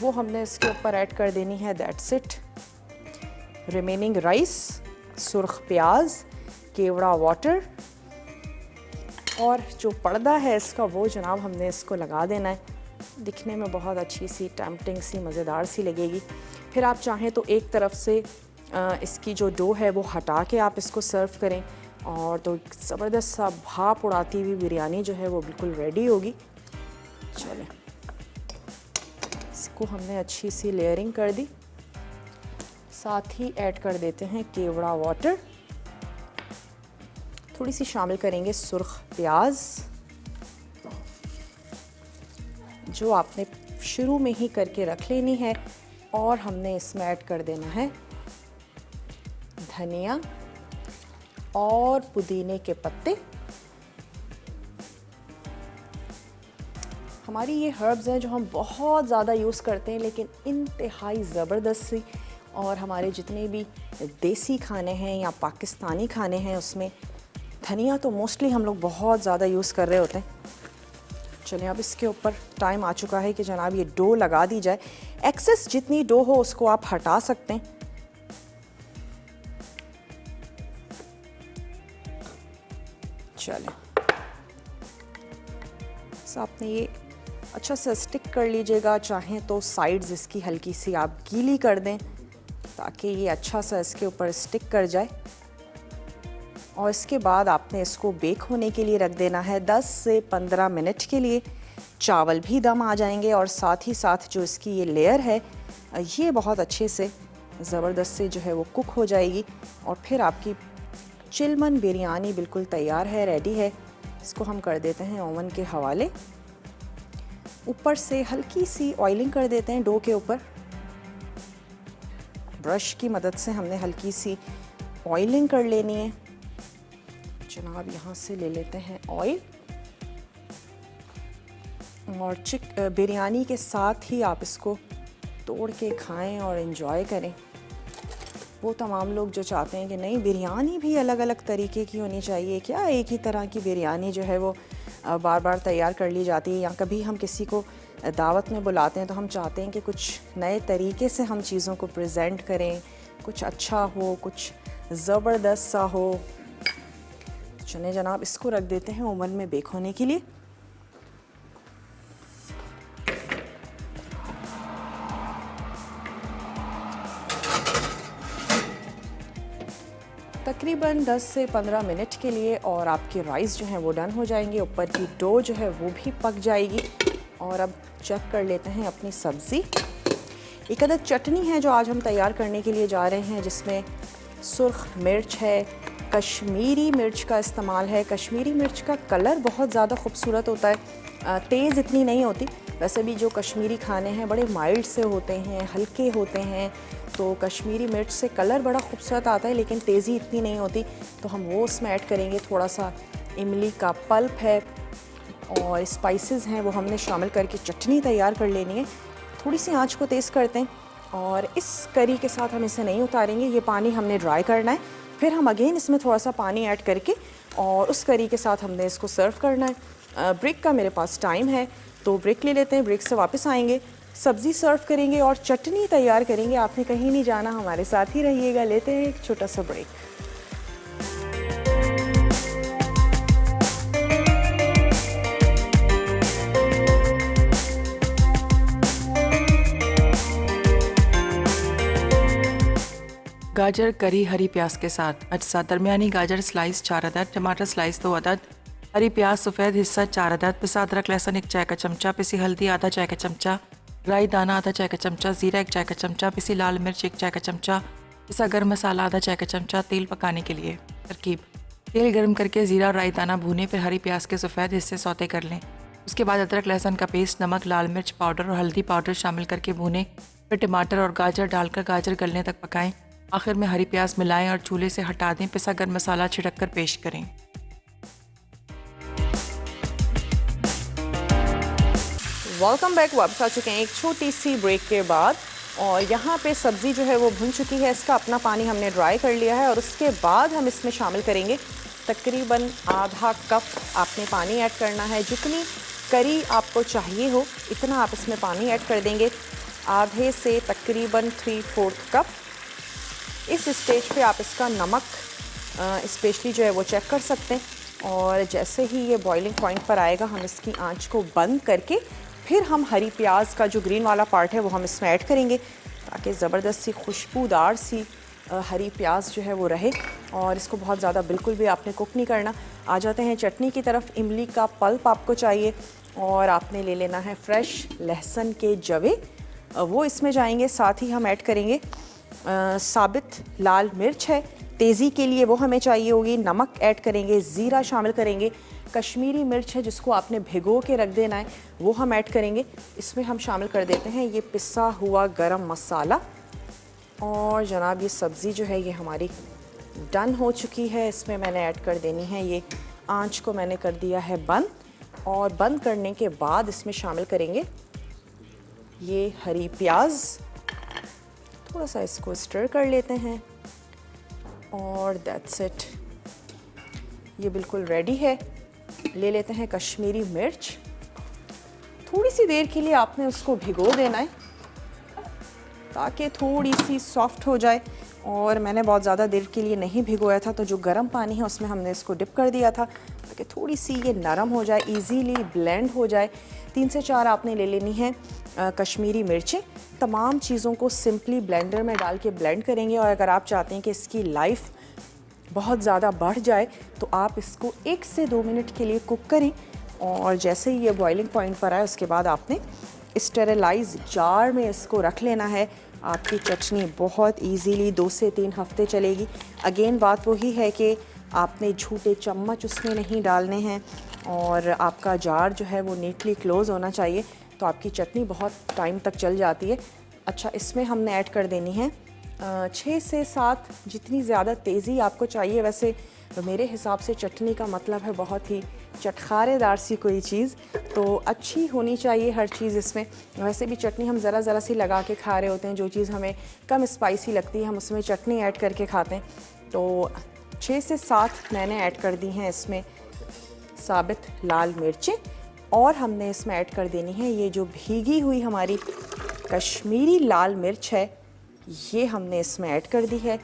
वो हमने इसके ऊपर ऐड कर देनी है। That's it. रिमेनिंग राइस, सुर्ख प्याज, केवड़ा वाटर और जो पर्दा है इसका वो जनाब हमने इसको लगा देना है। दिखने में बहुत अच्छी सी, टेम्पटिंग सी, मज़ेदार सी लगेगी। फिर आप चाहें तो एक तरफ से इसकी जो डो है वो हटा के आप इसको सर्व करें और तो ज़बरदस्त सा भाप उड़ाती हुई बिरयानी जो है वो बिल्कुल रेडी होगी। चलें, इसको हमने अच्छी सी लेयरिंग कर दी। साथ ही ऐड कर देते हैं केवड़ा वाटर, थोड़ी सी शामिल करेंगे सुर्ख प्याज जो आपने शुरू में ही करके रख लेनी है, और हमने इसमें ऐड कर देना है धनिया और पुदीने के पत्ते। हमारी ये हर्ब्स हैं जो हम बहुत ज़्यादा यूज़ करते हैं, लेकिन इंतहाई ज़बरदस्त सी, और हमारे जितने भी देसी खाने हैं या पाकिस्तानी खाने हैं उसमें धनिया तो मोस्टली हम लोग बहुत ज़्यादा यूज़ कर रहे होते हैं। चलिए, अब इसके ऊपर टाइम आ चुका है कि जनाब ये डो लगा दी जाए। एक्सेस जितनी डो हो उसको आप हटा सकते हैं। चलें, आपने ये अच्छा सा स्टिक कर लीजिएगा, चाहें तो साइड्स इसकी हल्की सी आप गीली कर दें ताकि ये अच्छा सा इसके ऊपर स्टिक कर जाए। और इसके बाद आपने इसको बेक होने के लिए रख देना है 10 से 15 मिनट के लिए। चावल भी दम आ जाएंगे और साथ ही साथ जो इसकी ये लेयर है ये बहुत अच्छे से ज़बरदस्त से जो है वो कुक हो जाएगी और फिर आपकी चिलमन बिरयानी बिल्कुल तैयार है, रेडी है। इसको हम कर देते हैं ओवन के हवाले। ऊपर से हल्की सी ऑयलिंग कर देते हैं डो के ऊपर। ब्रश की मदद से हमने हल्की सी ऑयलिंग कर लेनी है। जनाब यहाँ से ले लेते हैं ऑयल और बिरयानी के साथ ही आप इसको तोड़ के खाएं और इन्जॉय करें। वो तमाम लोग जो चाहते हैं कि नहीं बिरयानी भी अलग अलग तरीके की होनी चाहिए, क्या एक ही तरह की बिरयानी जो है वो बार बार तैयार कर ली जाती है, या कभी हम किसी को दावत में बुलाते हैं तो हम चाहते हैं कि कुछ नए तरीके से हम चीज़ों को प्रेजेंट करें, कुछ अच्छा हो, कुछ ज़बरदस्त सा हो। चलिए जनाब इसको रख देते हैं ओवन में बेक होने के लिए। तकरीबन 10 से 15 मिनट के लिए और आपके राइस जो हैं वो डन हो जाएंगे। ऊपर की डो जो है वो भी पक जाएगी। और अब चेक कर लेते हैं अपनी सब्ज़ी। एक अदद चटनी है जो आज हम तैयार करने के लिए जा रहे हैं, जिसमें सुर्ख मिर्च है, कश्मीरी मिर्च का इस्तेमाल है। कश्मीरी मिर्च का कलर बहुत ज़्यादा खूबसूरत होता है, तेज़ इतनी नहीं होती। वैसे भी जो कश्मीरी खाने हैं बड़े माइल्ड से होते हैं, हल्के होते हैं, तो कश्मीरी मिर्च से कलर बड़ा खूबसूरत आता है लेकिन तेज़ी इतनी नहीं होती, तो हम वो उसमें ऐड करेंगे। थोड़ा सा इमली का पल्प है और स्पाइसेस हैं वो हमने शामिल करके चटनी तैयार कर लेनी है। थोड़ी सी आंच को तेज़ करते हैं और इस करी के साथ हम इसे नहीं उतारेंगे, ये पानी हमने ड्राई करना है। फिर हम अगेन इसमें थोड़ा सा पानी ऐड करके और उस करी के साथ हमने इसको सर्व करना है। ब्रेक का मेरे पास टाइम है तो ब्रेक ले लेते हैं, ब्रेक से वापस आएंगे, सब्ज़ी सर्व करेंगे और चटनी तैयार करेंगे। आपने कहीं नहीं जाना, हमारे साथ ही रहिएगा। लेते हैं एक छोटा सा ब्रेक। गाजर करी हरी प्याज के साथ अज्जा दरमियानी गाजर स्लाइस 4 अदद, टमाटर स्लाइस 2 अदद, हरी प्याज सफ़ेद हिस्सा 4 अदद, पिसा अदरक लहसुन 1 चाय का चमचा, पिसी हल्दी आधा चाय का चमचा, राई दाना आधा चाय का चमचा, ज़ीरा 1 चाय का चमचा, पिसी लाल मिर्च 1 चाय का चमचा, पिसा गर्म मसाला आधा चाय का चमचा। तेल पकाने के लिए तरकीब: तेल गर्म करके ज़ीरा और राई दाना भूनें, फिर हरी प्याज के सफ़ेद हिस्से सौते कर लें। उसके बाद अदरक लहसुन का पेस्ट, नमक, लाल मिर्च पाउडर और हल्दी पाउडर शामिल करके भूनें। फिर टमाटर और गाजर डालकर गाजर गलने तक पकाएं। आखिर में हरी प्याज मिलाएं और चूल्हे से हटा दें। पिसा गर्म मसाला छिड़क कर पेश करें। Welcome back. वापस आ चुके हैं एक छोटी सी ब्रेक के बाद और यहाँ पे सब्ज़ी जो है वो भुन चुकी है। इसका अपना पानी हमने ड्राई कर लिया है और उसके बाद हम इसमें शामिल करेंगे तकरीबन आधा कप आपने पानी ऐड करना है। जितनी करी आपको चाहिए हो इतना आप इसमें पानी ऐड कर देंगे, आधे से तकरीबन 3/4 कप। इस स्टेज पे आप इसका नमक स्पेशली जो है वो चेक कर सकते हैं और जैसे ही ये बॉइलिंग पॉइंट पर आएगा हम इसकी आंच को बंद करके फिर हम हरी प्याज का जो ग्रीन वाला पार्ट है वो हम इसमें ऐड करेंगे ताकि ज़बरदस्त सी खुशबूदार सी हरी प्याज जो है वो रहे। और इसको बहुत ज़्यादा बिल्कुल भी आपने कुक नहीं करना। आ जाते हैं चटनी की तरफ। इमली का पल्प आपको चाहिए और आपने ले लेना है फ्रेश लहसुन के जवे, वो इसमें जाएंगे। साथ ही हम ऐड करेंगे साबित लाल मिर्च है तेज़ी के लिए, वो हमें चाहिए होगी। नमक ऐड करेंगे, ज़ीरा शामिल करेंगे, कश्मीरी मिर्च है जिसको आपने भिगो के रख देना है वो हम ऐड करेंगे। इसमें हम शामिल कर देते हैं ये पिसा हुआ गरम मसाला। और जनाब ये सब्ज़ी जो है ये हमारी डन हो चुकी है। इसमें मैंने ऐड कर देनी है, ये आंच को मैंने कर दिया है बंद और बंद करने के बाद इसमें शामिल करेंगे ये हरी प्याज। थोड़ा सा इसको स्टर कर लेते हैं और दैट्स इट, ये बिल्कुल रेडी है। ले लेते हैं कश्मीरी मिर्च। थोड़ी सी देर के लिए आपने उसको भिगो देना है ताकि थोड़ी सी सॉफ्ट हो जाए। और मैंने बहुत ज़्यादा देर के लिए नहीं भिगोया था, तो जो गर्म पानी है उसमें हमने इसको डिप कर दिया था ताकि थोड़ी सी ये नरम हो जाए, इजीली ब्लेंड हो जाए। 3 से 4 आपने ले लेनी है कश्मीरी मिर्चें। तमाम चीज़ों को सिंपली ब्लेंडर में डाल के ब्लेंड करेंगे। और अगर आप चाहते हैं कि इसकी लाइफ बहुत ज़्यादा बढ़ जाए तो आप इसको 1 से 2 मिनट के लिए कुक करें और जैसे ही ये बॉइलिंग पॉइंट पर आए उसके बाद आपने स्टेरिलाइज जार में इसको रख लेना है। आपकी चटनी बहुत इजीली 2 से 3 हफ्ते चलेगी। अगेन बात वही है कि आपने झूठे चम्मच उसमें नहीं डालने हैं और आपका जार जो है वो नीटली क्लोज़ होना चाहिए, तो आपकी चटनी बहुत टाइम तक चल जाती है। अच्छा, इसमें हमने ऐड कर देनी है 6 से 7, जितनी ज़्यादा तेज़ी आपको चाहिए। वैसे तो मेरे हिसाब से चटनी का मतलब है बहुत ही चटखारेदार सी कोई चीज़, तो अच्छी होनी चाहिए हर चीज़ इसमें। वैसे भी चटनी हम ज़रा ज़रा सी लगा के खा रहे होते हैं, जो चीज़ हमें कम स्पाइसी लगती है हम उसमें चटनी ऐड करके खाते हैं। तो 6 से 7 मैंने ऐड कर दी हैं इसमें साबित लाल मिर्चें, और हमने इसमें ऐड कर देनी है ये जो भीगी हुई हमारी कश्मीरी लाल मिर्च है, ये हमने इसमें ऐड कर दी है।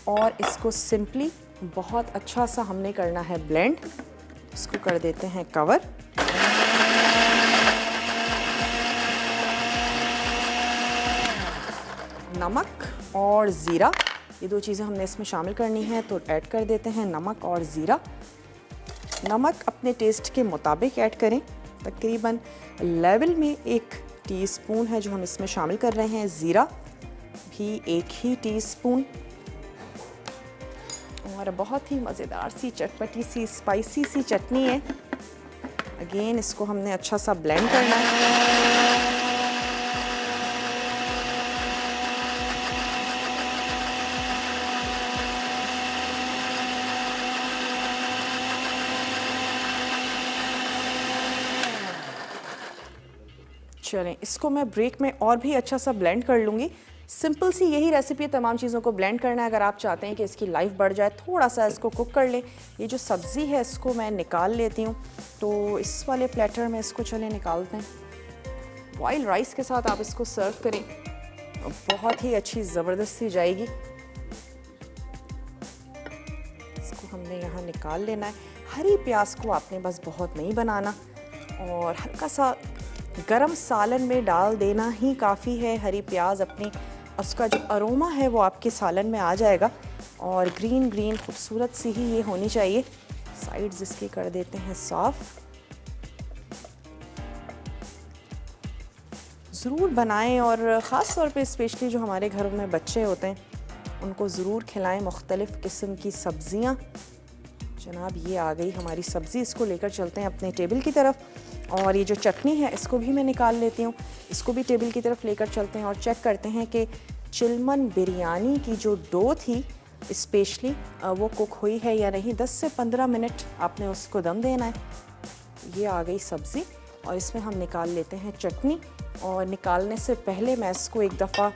और इसको सिंपली बहुत अच्छा सा हमने करना है ब्लेंड। इसको कर देते हैं कवर। नमक और ज़ीरा, ये 2 चीज़ें हमने इसमें शामिल करनी है, तो ऐड कर देते हैं नमक और ज़ीरा। नमक अपने टेस्ट के मुताबिक ऐड करें, तकरीबन लेवल में 1 टीस्पून है जो हम इसमें शामिल कर रहे हैं। ज़ीरा भी 1 ही टीस्पून। और बहुत ही मज़ेदार सी चटपटी सी स्पाइसी सी चटनी है। अगेन इसको हमने अच्छा सा ब्लेंड करना है। चलें, इसको मैं ब्रेक में और भी अच्छा सा ब्लेंड कर लूँगी। सिंपल सी यही रेसिपी है, तमाम चीज़ों को ब्लेंड करना है। अगर आप चाहते हैं कि इसकी लाइफ बढ़ जाए, थोड़ा सा इसको कुक कर लें। ये जो सब्ज़ी है इसको मैं निकाल लेती हूँ, तो इस वाले प्लेटर में इसको चलें निकालते हैं। बॉइल्ड राइस के साथ आप इसको सर्व करें, बहुत ही अच्छी ज़बरदस्त सी जाएगी। इसको हमने यहाँ निकाल लेना है। हरी प्याज को आपने बस बहुत नहीं बनाना, और हल्का सा गरम सालन में डाल देना ही काफ़ी है। हरी प्याज अपनी उसका जो अरोमा है वो आपके सालन में आ जाएगा, और ग्रीन ग्रीन खूबसूरत सी ही ये होनी चाहिए। साइड्स इसकी कर देते हैं साफ़। ज़रूर बनाएं, और ख़ास तौर पे स्पेशली जो हमारे घरों में बच्चे होते हैं उनको ज़रूर खिलाएं मुख्तलिफ़ किस्म की सब्ज़ियाँ। जनाब ये आ गई हमारी सब्ज़ी, इसको लेकर चलते हैं अपने टेबल की तरफ। और ये जो चटनी है इसको भी मैं निकाल लेती हूँ, इसको भी टेबल की तरफ लेकर चलते हैं और चेक करते हैं कि चिलमन बिरयानी की जो डो थी स्पेशली वो कुक हुई है या नहीं। 10 से 15 मिनट आपने उसको दम देना है। ये आ गई सब्ज़ी, और इसमें हम निकाल लेते हैं चटनी। और निकालने से पहले मैं इसको एक दफ़ा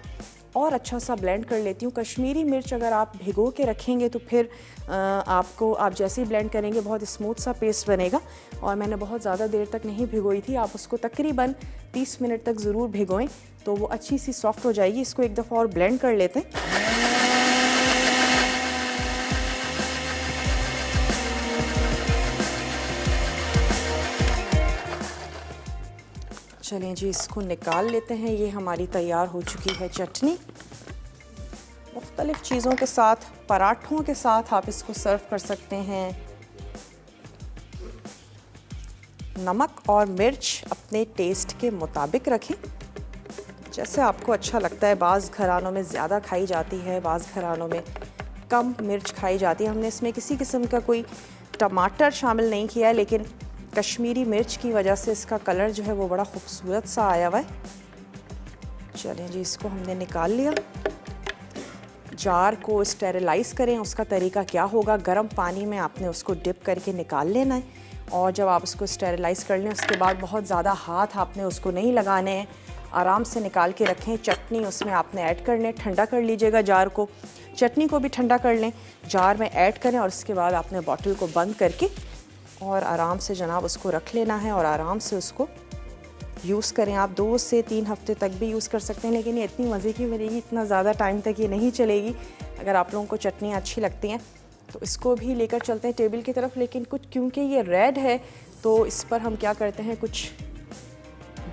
और अच्छा सा ब्लेंड कर लेती हूँ। कश्मीरी मिर्च अगर आप भिगो के रखेंगे तो फिर आप जैसे ही ब्लेंड करेंगे बहुत स्मूथ सा पेस्ट बनेगा। और मैंने बहुत ज़्यादा देर तक नहीं भिगोई थी, आप उसको तकरीबन 30 मिनट तक ज़रूर भिगोएं तो वो अच्छी सी सॉफ्ट हो जाएगी। इसको एक दफ़ा और ब्लेंड कर लेते हैं। चलें जी, इसको निकाल लेते हैं। ये हमारी तैयार हो चुकी है चटनी। मुख्तलिफ़ चीज़ों के साथ, पराठों के साथ आप इसको सर्व कर सकते हैं। नमक और मिर्च अपने टेस्ट के मुताबिक रखें, जैसे आपको अच्छा लगता है। बाज़ घरानों में ज़्यादा खाई जाती है, बाज़ घरानों में कम मिर्च खाई जाती है। हमने इसमें किसी किस्म का कोई टमाटर शामिल नहीं किया है, लेकिन कश्मीरी मिर्च की वजह से इसका कलर जो है वो बड़ा खूबसूरत सा आया हुआ है। चलें जी, इसको हमने निकाल लिया। जार को स्टेरिलाइज़ करें, उसका तरीका क्या होगा, गर्म पानी में आपने उसको डिप करके निकाल लेना है। और जब आप उसको स्टेरिलाइज़ कर लें उसके बाद बहुत ज़्यादा हाथ आपने उसको नहीं लगाने हैं, आराम से निकाल के रखें। चटनी उसमें आपने ऐड करने, ठंडा कर लीजिएगा जार को। चटनी को भी ठंडा कर लें, जार में ऐड करें, और उसके बाद आपने बॉटल को बंद करके और आराम से जनाब उसको रख लेना है और आराम से उसको यूज़ करें। आप 2 से 3 हफ्ते तक भी यूज़ कर सकते हैं, लेकिन ये इतनी मज़े की बनेगी, इतना ज़्यादा टाइम तक ये नहीं चलेगी। अगर आप लोगों को चटनी अच्छी लगती हैं तो इसको भी लेकर चलते हैं टेबल की तरफ। लेकिन कुछ क्योंकि ये रेड है तो इस पर हम क्या करते हैं, कुछ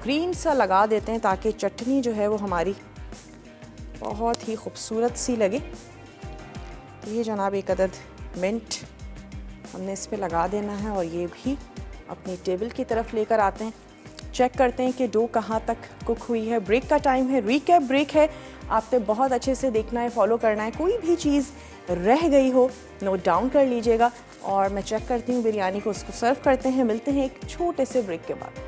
ग्रीन सा लगा देते हैं ताकि चटनी जो है वो हमारी बहुत ही खूबसूरत सी लगे। ये जनाब एक अदद मिंट हमने इस पे लगा देना है, और ये भी अपनी टेबल की तरफ लेकर आते हैं, चेक करते हैं कि डो कहाँ तक कुक हुई है। ब्रेक का टाइम है, रिकैप ब्रेक है, आपने बहुत अच्छे से देखना है, फॉलो करना है। कोई भी चीज़ रह गई हो नोट डाउन कर लीजिएगा। और मैं चेक करती हूँ बिरयानी को, उसको सर्व करते हैं। मिलते हैं एक छोटे से ब्रेक के बाद।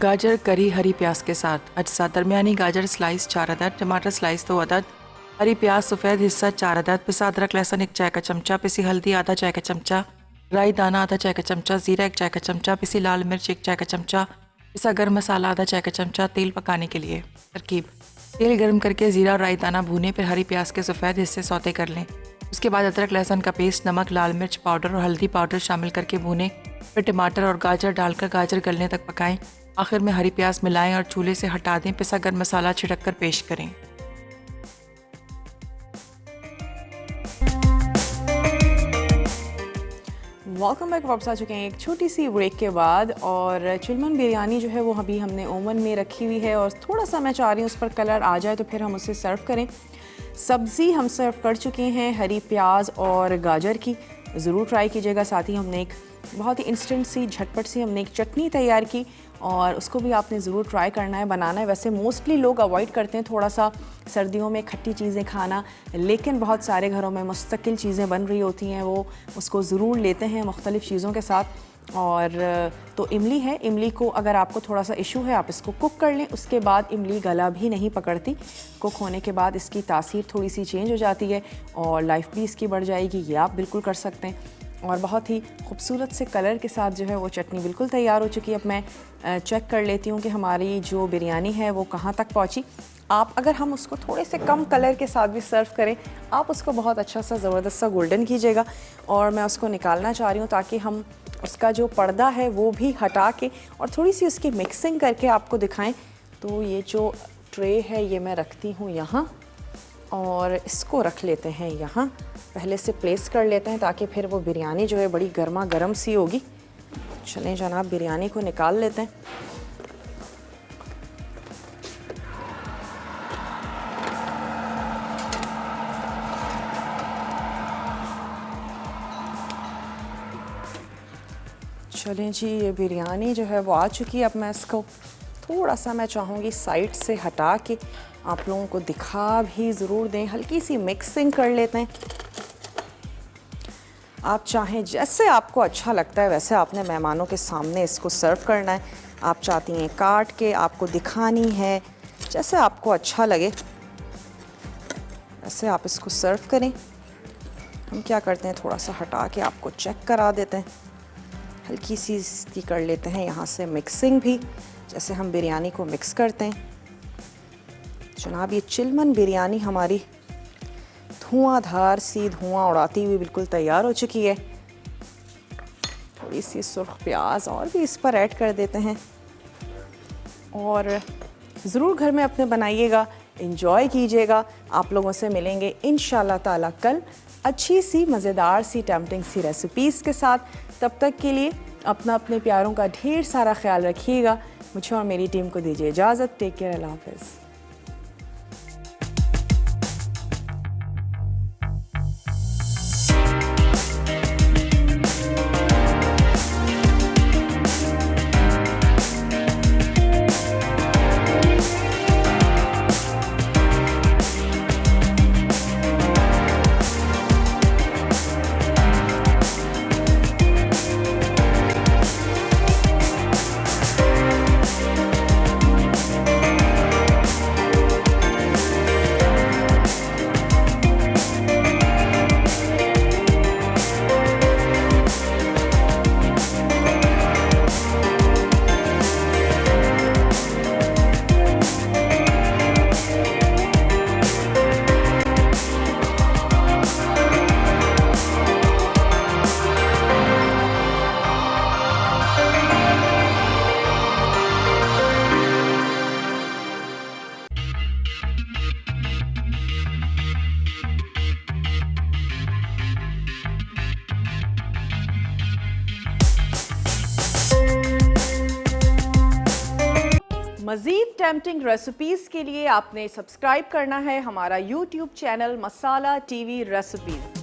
गाजर करी हरी प्याज के साथ अज्जा दरमियानी गाजर स्लाइस 4 अदद, टमाटर स्लाइस 2 अदद, हरी प्याज सफ़ेद हिस्सा 4 अदद, पिसा अदरक लहसुन 1 चाय का चमचा, पिसी हल्दी आधा चाय का चमचा, राई दाना आधा चाय का चमचा, ज़ीरा 1 चाय का चमचा, पिसी लाल मिर्च 1 चाय का चमचा, पिसा गर्म मसाला आधा चाय का चमचा। तेल पकाने के लिए तरकीब: तेल गर्म करके ज़ीरा और राई दाना भूने, फिर हरी प्याज के सफ़ेद हिस्से सौते कर लें। उसके बाद अदरक लहसुन का पेस्ट, नमक, लाल मिर्च पाउडर और हल्दी पाउडर शामिल करके भूनें। फिर टमाटर और गाजर डालकर गाजर गलने तक पकाएं। आखिर में हरी प्याज मिलाएं और चूल्हे से हटा दें। पिसा गर्म मसाला छिड़क कर पेश करें। Welcome back. वापस आ चुके हैं एक छोटी सी ब्रेक के बाद। और चिलमन बिरयानी जो है वो अभी हमने ओवन में रखी हुई है और थोड़ा सा मैं चाह रही हूँ उस पर कलर आ जाए तो फिर हम उसे सर्व करें। सब्ज़ी हम सर्व कर चुके हैं हरी प्याज और गाजर की, ज़रूर ट्राई कीजिएगा। साथ ही हमने एक बहुत ही इंस्टेंट सी झटपट सी हमने एक चटनी तैयार की और उसको भी आपने ज़रूर ट्राई करना है, बनाना है। वैसे मोस्टली लोग अवॉइड करते हैं थोड़ा सा सर्दियों में खट्टी चीज़ें खाना, लेकिन बहुत सारे घरों में मुस्तकिल चीज़ें बन रही होती हैं, वो उसको ज़रूर लेते हैं मुख्तलिफ़ चीज़ों के साथ। और तो इमली है, इमली को अगर आपको थोड़ा सा इशू है आप इसको कुक कर लें। उसके बाद इमली गला भी नहीं पकड़ती, कुक होने के बाद इसकी तासीर थोड़ी सी चेंज हो जाती है और लाइफ भी इसकी बढ़ जाएगी। ये आप बिल्कुल कर सकते हैं। और बहुत ही खूबसूरत से कलर के साथ जो है वो चटनी बिल्कुल तैयार हो चुकी है। अब मैं चेक कर लेती हूँ कि हमारी जो बिरयानी है वो कहाँ तक पहुँची। आप अगर हम उसको थोड़े से कम कलर के साथ भी सर्व करें, आप उसको बहुत अच्छा सा ज़बरदस्त सा गोल्डन कीजिएगा। और मैं उसको निकालना चाह रही हूँ ताकि हम उसका जो पर्दा है वो भी हटा के और थोड़ी सी उसकी मिक्सिंग करके आपको दिखाएं। तो ये जो ट्रे है ये मैं रखती हूँ यहाँ और इसको रख लेते हैं यहाँ, पहले से प्लेस कर लेते हैं ताकि फिर वो बिरयानी जो है बड़ी गर्मा गर्म सी होगी। चलें जनाब, बिरयानी को निकाल लेते हैं। चलें जी, ये बिरयानी जो है वो आ चुकी है। अब मैं इसको थोड़ा सा मैं चाहूँगी साइड से हटा के आप लोगों को दिखा भी ज़रूर दें, हल्की सी मिक्सिंग कर लेते हैं। आप चाहें जैसे आपको अच्छा लगता है वैसे आपने मेहमानों के सामने इसको सर्व करना है। आप चाहती हैं काट के आपको दिखानी है, जैसे आपको अच्छा लगे वैसे आप इसको सर्व करें। हम क्या करते हैं, थोड़ा सा हटा के आपको चेक करा देते हैं, हल्की सी इसकी कर लेते हैं यहाँ से मिक्सिंग भी, जैसे हम बिरयानी को मिक्स करते हैं। जनाब, ये चिलमन बिरयानी हमारी धुआंधार सी धुआं उड़ाती हुई बिल्कुल तैयार हो चुकी है। थोड़ी सी सुर्ख प्याज और भी इस पर ऐड कर देते हैं और ज़रूर घर में अपने बनाइएगा, इंजॉय कीजिएगा। आप लोगों से मिलेंगे इंशाल्लाह ताला कल अच्छी सी मज़ेदार सी टेम्पटिंग सी रेसिपीज़ के साथ। तब तक के लिए अपना अपने प्यारों का ढेर सारा ख्याल रखिएगा। मुझे और मेरी टीम को दीजिए इजाज़त। टेक केयर, अल्लाह हाफ़िज़। मज़ीद टेम्पटिंग रेसिपीज़ के लिए आपने सब्सक्राइब करना है हमारा YouTube चैनल मसाला TV रेसिपीज़।